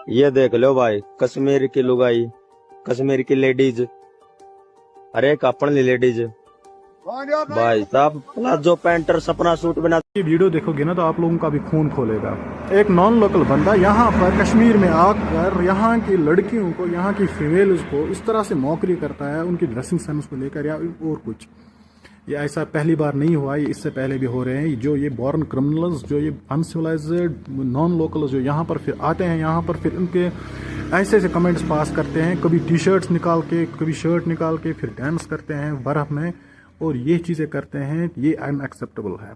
ये देख लो भाई, कश्मीर की लुगाई, कश्मीर की लेडीज, अरे कापड़ लेडीज भाई साहब, प्लाजो पैंट और सपना सूट बना। ये वीडियो देखोगे ना तो आप लोगों का भी खून खोलेगा। एक नॉन लोकल बंदा यहाँ पर कश्मीर में आकर यहाँ की लड़कियों को, यहाँ की फीमेल्स को इस तरह से मौकरी करता है उनकी ड्रेसिंग सेंस को लेकर या और कुछ। ये ऐसा पहली बार नहीं हुआ, ये इससे पहले भी हो रहे हैं। जो ये बॉर्न क्रिमिनल्स, जो ये अनसिविलाइज्ड नॉन लोकल जो यहाँ पर फिर आते हैं, यहाँ पर फिर उनके ऐसे ऐसे कमेंट्स पास करते हैं, कभी टी शर्ट्स निकाल के, कभी शर्ट निकाल के, फिर डांस करते हैं बर्फ में और ये चीज़ें करते हैं। ये अनएक्सेप्टेबल है।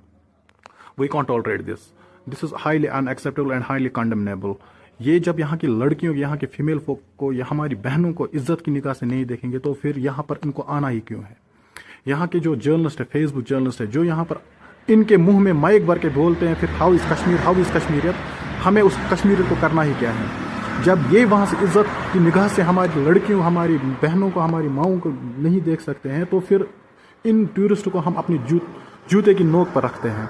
We can't tolerate this is highly unacceptable and highly condemnable. ये जब यहाँ की लड़कियों, यहाँ के फीमेल फोक को या हमारी बहनों को इज्जत की निगाह से नहीं देखेंगे तो फिर यहाँ पर इनको आना ही क्यों है। यहाँ के जो जर्नलिस्ट है, फेसबुक जर्नलिस्ट है, जो यहाँ पर इनके मुंह में माइक भर के बोलते हैं फिर how is Kashmir, how is Kashmiriyat, हमें उस कश्मीरियत को करना ही क्या है। जब ये वहाँ से इज्जत की निगाह से हमारी लड़कियों, हमारी बहनों को, हमारी माओं को नहीं देख सकते हैं तो फिर इन टूरिस्ट को हम अपनी जूते की नोक पर रखते हैं।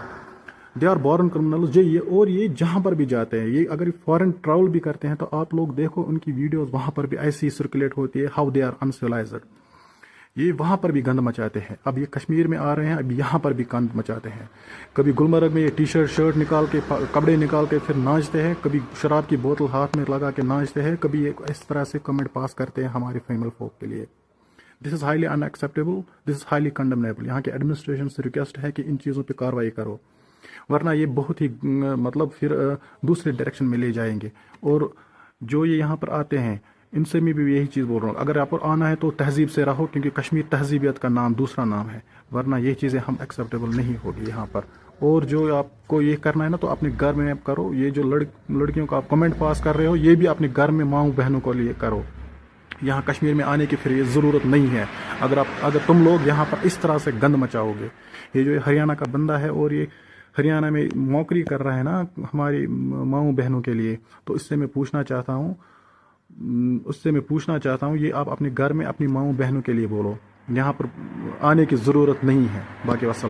They are born criminals. जो ये और ये जहाँ पर भी जाते हैं, ये अगर फॉरेन ट्रैवल भी करते हैं तो आप लोग देखो उनकी वीडियोस वहाँ पर भी ऐसी ही सर्कुलेट होती है, हाउ दे आर अनसिविलाइज्ड। ये वहाँ पर भी गंद मचाते हैं। अब ये कश्मीर में आ रहे हैं, अब यहाँ पर भी गंद मचाते हैं। कभी गुलमर्ग में ये टी शर्ट शर्ट निकाल के, कपड़े निकाल के फिर नाचते हैं, कभी शराब की बोतल हाथ में लगा के नाचते हैं, कभी ये इस तरह से कमेंट पास करते हैं हमारे फीमेल फोक के लिए। This is highly unacceptable, this is highly condemnable. यहाँ के एडमिनिस्ट्रेशन से रिक्वेस्ट है कि इन चीज़ों पर कार्रवाई करो, वरना ये बहुत ही मतलब फिर दूसरे डायरेक्शन में ले जाएंगे। और जो ये यहाँ पर आते हैं इनसे मैं भी यही चीज़ बोल रहा हूँ, अगर आप आना है तो तहजीब से रहो, क्योंकि कश्मीर तहजीबियत का नाम दूसरा नाम है, वरना ये चीज़ें हम एक्सेप्टेबल नहीं होगी यहाँ पर। और जो आपको ये करना है ना तो अपने घर में आप करो। ये जो लड़कियों का आप कमेंट पास कर रहे हो, ये भी अपने घर में माँ बहनों को लिए करो। यहाँ कश्मीर में आने की फिर ये ज़रूरत नहीं है। अगर तुम लोग यहाँ पर इस तरह से गंद मचाओगे। ये जो हरियाणा का बंदा है और ये हरियाणा में मौकरी कर रहा है ना हमारी माँ बहनों के लिए, तो उससे मैं पूछना चाहता हूँ ये आप अपने घर में अपनी माँ बहनों के लिए बोलो, यहाँ पर आने की ज़रूरत नहीं है। बाकी वसल।